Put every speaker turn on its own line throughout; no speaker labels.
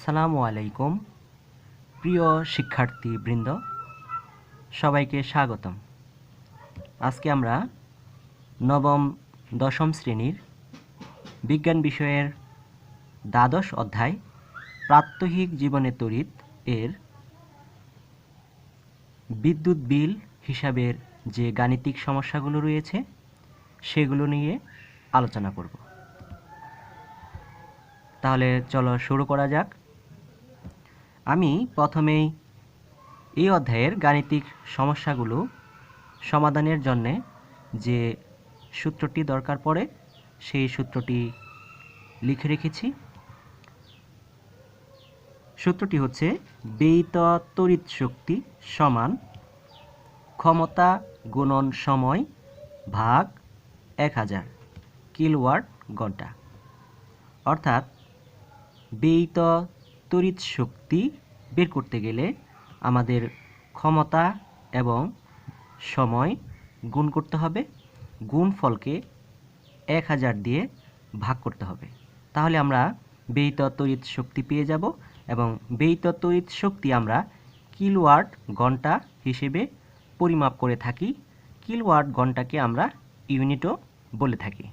আসসালামু আলাইকুম প্রিয় শিক্ষার্থীবৃন্দ, সবাইকে স্বাগতম। আজকে আমরা নবম দশম শ্রেণীর বিজ্ঞান বিষয়ের দ্বাদশ অধ্যায় প্রাত্যহিক জীবনে তড়িৎ এর বিদ্যুৎ বিল হিসাবের যে গাণিতিক সমস্যাগুলো রয়েছে সেগুলো নিয়ে আলোচনা করব। তাহলে চলো শুরু করা যাক। আমি প্রথমেই এই অধ্যায়ের গাণিতিক সমস্যাগুলো সমাধানের জন্যে যে সূত্রটি দরকার পড়ে সেই সূত্রটি লিখে রেখেছি। সূত্রটি হচ্ছে ব্যয়িত তড়িৎ শক্তি সমান ক্ষমতা গুণন সময় ভাগ 1000 কিলোওয়াট ঘন্টা। অর্থাৎ ব্যয়িত তড়িৎ শক্তি বের করতে গেলে আমাদের ক্ষমতা এবং সময় গুণ করতে হবে, গুণফলকে 1000 দিয়ে ভাগ করতে হবে। তাহলে আমরা ব্যয়িত তড়িৎ শক্তি পেয়ে যাব এবং ব্যয়িত তড়িৎ শক্তি আমরা কিলোওয়াট ঘন্টা হিসেবে পরিমাপ করে থাকি। কিলোওয়াট ঘন্টাকে আমরা ইউনিটও বলে থাকি,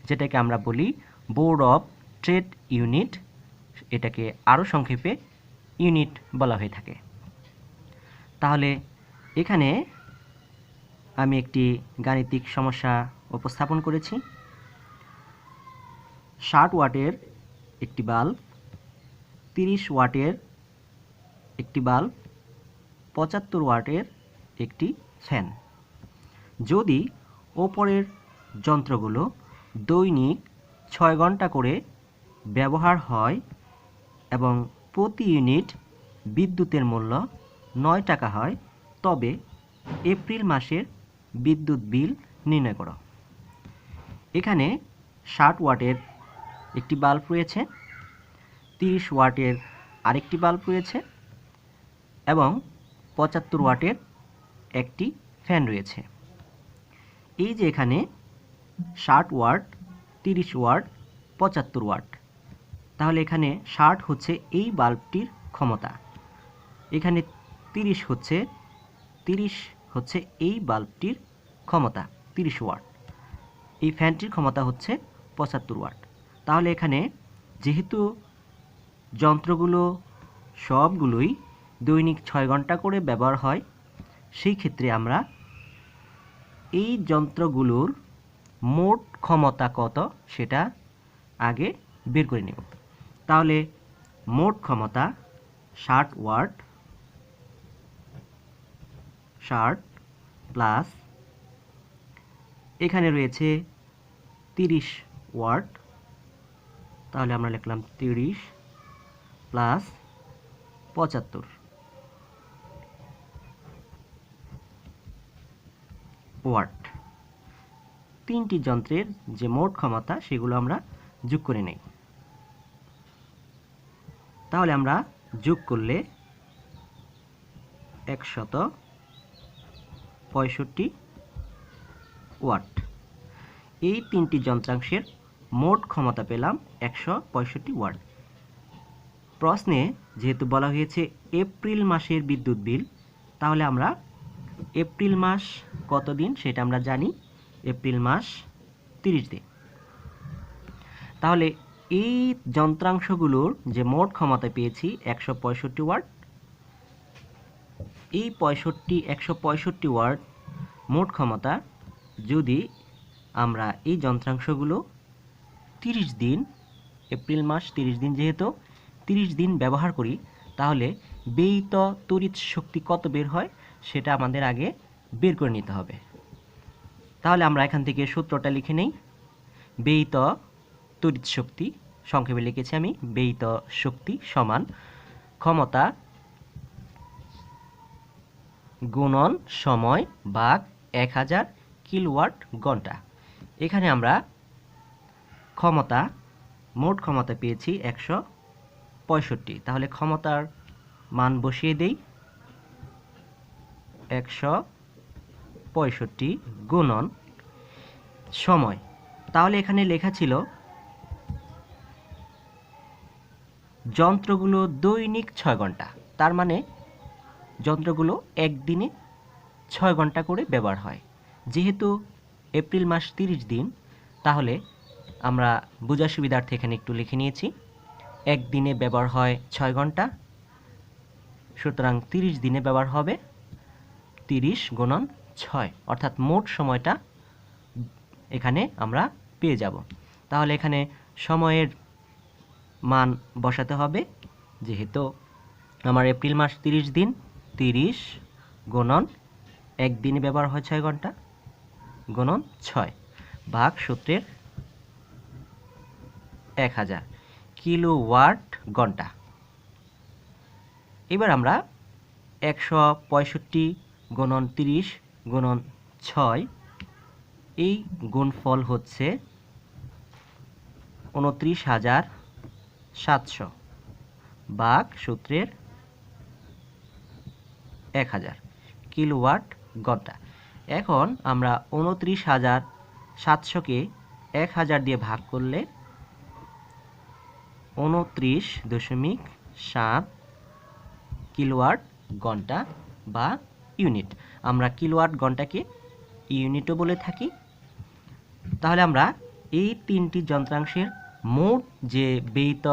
যেটাকে আমরা বলি বোর্ড অফ ট্রেড ইউনিট। এটাকে আরও সংক্ষেপে ইউনিট বলা হয়ে থাকে। তাহলে এখানে আমি একটি গাণিতিক সমস্যা উপস্থাপন করেছি। 60 ওয়াটের একটি বাল্ব, 30 ওয়াটের একটি বাল্ব, 75 ওয়াটের একটি ফ্যান। যদি ওপরের যন্ত্রগুলো দৈনিক 6 ঘন্টা করে ব্যবহার হয় এবং প্রতি ইউনিট বিদ্যুতের মূল্য 9 টাকা হয়, তবে এপ্রিল মাসের বিদ্যুৎ বিল নির্ণয় করো। এখানে 60 ওয়াটের একটি বাল্ব রয়েছে, 30 ওয়াটের আরেকটি বাল্ব রয়েছে এবং 75 ওয়াটের একটি ফ্যান রয়েছে। এই যে এখানে 60 ওয়াট, 30 ওয়াট, 75 ওয়াট, তাহলে এখানে 60 হচ্ছে এই বাল্বটির ক্ষমতা, এখানে 30 হচ্ছে এই বাল্বটির ক্ষমতা 30 ওয়াট, এই ফ্যানটির ক্ষমতা হচ্ছে 75 ওয়াট। তাহলে এখানে যেহেতু যন্ত্রগুলো সবগুলোই দৈনিক 6 ঘন্টা করে ব্যবহার হয়, সেই ক্ষেত্রে আমরা এই যন্ত্রগুলোর মোট ক্ষমতা কত সেটা আগে বের করে নেব। তাহলে মোট ক্ষমতা 60 ওয়াট, 60 প্লাস এখানে রয়েছে 30 ওয়াট, তাহলে আমরা লিখলাম 30 প্লাস 75 ওয়াট। তিনটি যন্ত্রের যে মোট ক্ষমতা সেগুলো আমরা যোগ করে নেই। তাহলে আমরা যোগ করলে 165 ওয়াট। এই তিনটি যন্ত্রাংশের মোট ক্ষমতা পেলাম 165 ওয়াট। প্রশ্নে যেহেতু বলা হয়েছে এপ্রিল মাসের বিদ্যুৎ বিল, তাহলে আমরা এপ্রিল মাস কত দিন সেটা আমরা জানি, এপ্রিল মাস 30 দিন। তাহলে এই যন্ত্রাংশগুলোর যে মোট ক্ষমতা পেয়েছি 165 ওয়াট, এই 165 ওয়াট মোট ক্ষমতা যদি আমরা এই যন্ত্রাংশগুলো 30 দিন, এপ্রিল মাস 30 দিন, যেহেতু 30 দিন ব্যবহার করি, তাহলে ব্যয়িত তড়িৎ শক্তি কত বের হয় সেটা আমাদের আগে বের করে নিতে হবে। তাহলে আমরা এখান থেকে সূত্রটা লিখে নেই। ব্যয়িত তড়িৎ শক্তি, সংক্ষেপে লিখেছি আমি, ব্যয়িত শক্তি সমান ক্ষমতা গুণন সময় ভাগ 1000 কিলোওয়াট ঘন্টা। এখানে আমরা ক্ষমতা, মোট ক্ষমতা পেয়েছি 165, তাহলে ক্ষমতার মান বসিয়ে দেই, 165 গুণন সময়। তাহলে এখানে লেখা ছিল যন্ত্রগুলো দৈনিক 6 ঘন্টা, তার মানে যন্ত্রগুলো একদিনে 6 ঘন্টা করে ব্যবহার হয়। যেহেতু এপ্রিল মাস 30 দিন, তাহলে আমরা বোঝার সুবিধার্থে এখানে একটু লিখে নিয়েছি। একদিনে ব্যবহার হয় 6 ঘন্টা, সুতরাং 30 দিনে ব্যবহার হবে 30 গুণন 6, অর্থাৎ মোট সময়টা এখানে আমরা পেয়ে যাব। তাহলে এখানে সময়ের মান বসাতে হবে, যেহেতু আমার এপ্রিল মাস 30 দিন, 30 গুণন একদিনে ব্যবহার হয় 6 ঘন্টা গুণন 6 ভাগ সূত্রের 1000 কিলোওয়াট ঘন্টা। এবার আমরা 165 গুণন 30 গুণন 6, এই গুণফল হচ্ছে 29,700 ভাগ সূত্রের 1000 কিলোওয়াট ঘন্টা। এখন আমরা 29,700কে 1000 দিয়ে ভাগ করলে 29.7 কিলোওয়াট ঘন্টা বা ইউনিট। আমরা কিলোওয়াট ঘন্টাকে ইউনিটও বলে থাকি। তাহলে আমরা এই তিনটি যন্ত্রাংশের মোট যে ব্যয়িত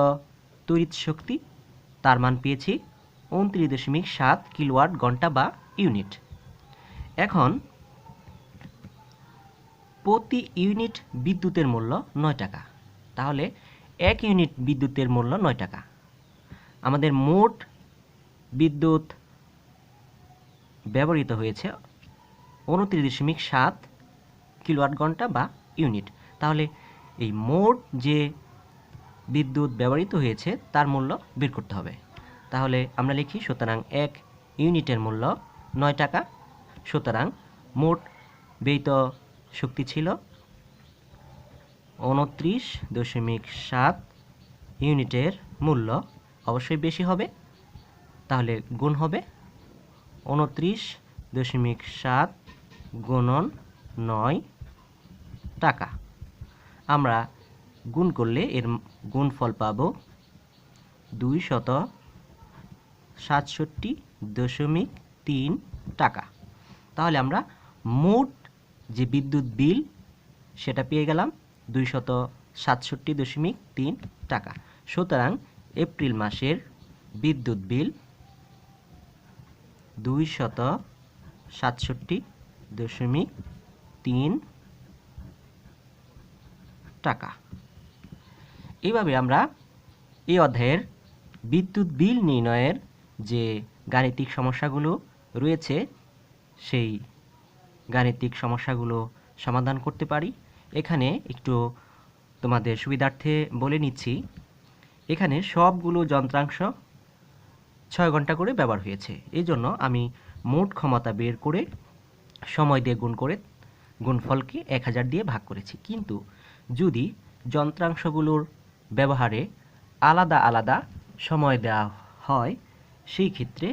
তড়িৎ শক্তি তার মান পেয়েছি 29.7 কিলোওয়াট ঘন্টা বা ইউনিট। এখন প্রতি ইউনিট বিদ্যুতের মূল্য 9 টাকা, তাহলে 1 ইউনিট বিদ্যুতের মূল্য 9 টাকা। আমাদের মোট বিদ্যুৎ ব্যবহৃত হয়েছে 29.7 কিলোওয়াট ঘন্টা বা ইউনিট। তাহলে এই মোট যে বিদ্যুৎ ব্যবহৃত হয়েছে তার মূল্য বের করতে হবে। তাহলে আমরা লিখি, সুতরাং 1 ইউনিটের মূল্য 9 টাকা, সুতরাং মোট ব্যয়িত শক্তি ছিল 29.7 ইউনিটের মূল্য অবশ্যই বেশি হবে, তাহলে গুণ হবে 29.7 গুণন 9 টাকা। আমরা গুণ করলে এর গুণফল পাব 267.3 টাকা। তাহলে আমরা মোট যে বিদ্যুৎ বিল সেটা পেয়ে গেলাম 267.3 টাকা। সুতরাং এপ্রিল মাসের বিদ্যুৎ বিল 267.3 টাকা। এইভাবে আমরা এই অধ্যায়ের বিদ্যুৎ বিল নির্ণয়ের যে গাণিতিক সমস্যাগুলো রয়েছে সেই গাণিতিক সমস্যাগুলো সমাধান করতে পারি। এখানে একটু তোমাদের সুবিধার্থে বলে নিচ্ছি, এখানে সবগুলো যন্ত্রাংশ 6 ঘন্টা করে ব্যবহার হয়েছে। এই জন্য আমি মোট ক্ষমতা বের করে সময় দিয়ে গুণ করে গুণফলকে 1000 দিয়ে ভাগ করেছি। কিন্তু যদি যন্ত্রাংশগুলোর ব্যবহারে আলাদা আলাদা সময় দেওয়া হয়, সেই ক্ষেত্রে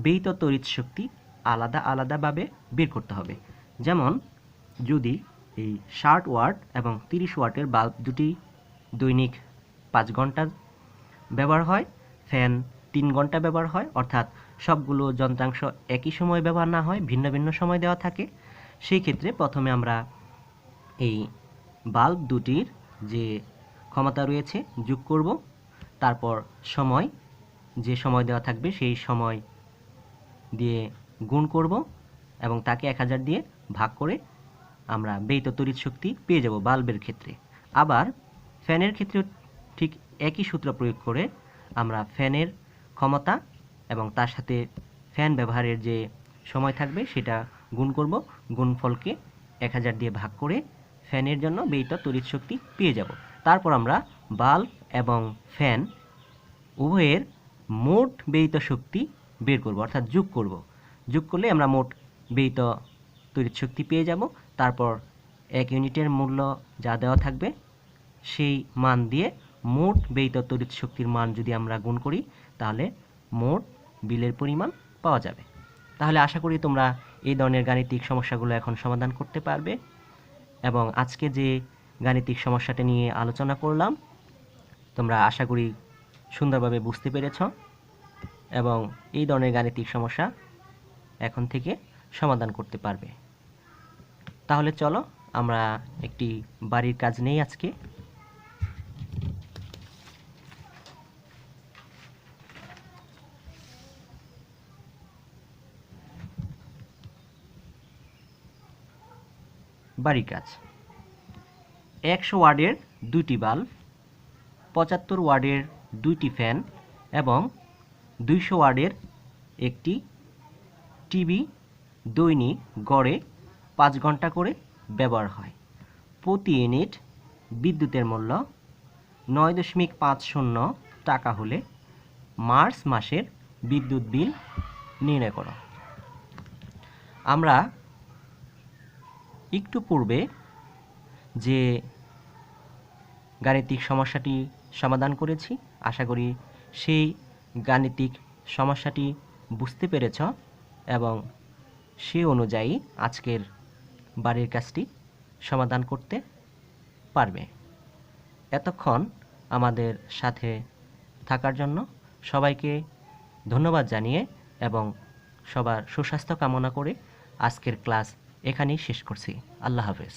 ব্যয়িত তড়িৎ শক্তি আলাদা আলাদাভাবে বের করতে হবে। যেমন যদি এই 60 ওয়াট এবং 30 ওয়াটের বাল্ব দুটি দৈনিক 5 ঘন্টা ব্যবহার হয়, ফ্যান 3 ঘন্টা ব্যবহার হয়, অর্থাৎ সবগুলো যন্ত্রাংশ একই সময় ব্যবহার না হয়, ভিন্ন ভিন্ন সময় দেওয়া থাকে, সেই ক্ষেত্রে প্রথমে আমরা এই বাল্ব দুটির যে ক্ষমতা রয়েছে যোগ করব, তারপর সময় যে সময় দেওয়া থাকবে সেই সময় দিয়ে গুণ করব এবং তাকে 1000 দিয়ে ভাগ করে আমরা ব্যয়িত তড়িৎ শক্তি পেয়ে যাব বাল্বের ক্ষেত্রে। আবার ফ্যানের ক্ষেত্রেও ঠিক একই সূত্র প্রয়োগ করে আমরা ফ্যানের ক্ষমতা এবং তার সাথে ফ্যান ব্যবহারের যে সময় থাকবে সেটা গুণ করব, গুণফলকে 1000 দিয়ে ভাগ করে ফ্যানের জন্য ব্যয়িত তড়িৎ শক্তি পেয়ে যাব। তারপর আমরা বাল্ব এবং ফ্যান উভয়ের মোট ব্যয়িত শক্তি বের করব, অর্থাৎ যোগ করব। যোগ করলে আমরা মোট ব্যয়িত তড়িৎ শক্তি পেয়ে যাব। তারপর 1 ইউনিটের মূল্য যা দেওয়া থাকবে সেই মান দিয়ে মোট ব্যয়িত তড়িৎ শক্তির মান যদি আমরা গুণ করি, তাহলে মোট বিলের পরিমাণ পাওয়া যাবে। তাহলে আশা করি তোমরা এই ধরনের গাণিতিক সমস্যাগুলো এখন সমাধান করতে পারবে। এবং আজকে যে গাণিতিক সমস্যাটা নিয়ে আলোচনা করলাম তোমরা আশা করি সুন্দরভাবে বুঝতে পেরেছ এবং এই ধরনের গাণিতিক সমস্যা এখন থেকে সমাধান করতে পারবে। তাহলে চলো আমরা একটি বাড়ির কাজ নেই আজকে। বাড়ির কাজ। 100 ওয়াটের 2টি বাল্ব, 75 ওয়াটের 2টি ফ্যান এবং 200 ওয়াটের একটি টিভি দৈনিক গড়ে 5 ঘন্টা করে ব্যবহার হয়। প্রতি ইউনিট বিদ্যুতের মূল্য 9.50 টাকা হলে মার্চ মাসের বিদ্যুৎ বিল নির্ণয় করো। আমরা একটু পূর্বে যে গাণিতিক সমস্যাটি সমাধান করেছি, আশা করি সেই গাণিতিক সমস্যাটি বুঝতে পেরেছ এবং সেই অনুযায়ী আজকের বাড়ির কাজটি সমাধান করতে পারবে। এতক্ষণ আমাদের সাথে থাকার জন্য সবাইকে ধন্যবাদ জানিয়ে এবং সবার সুস্বাস্থ্য কামনা করে আজকের ক্লাস এখানেই শেষ করছি। আল্লাহ হাফেজ।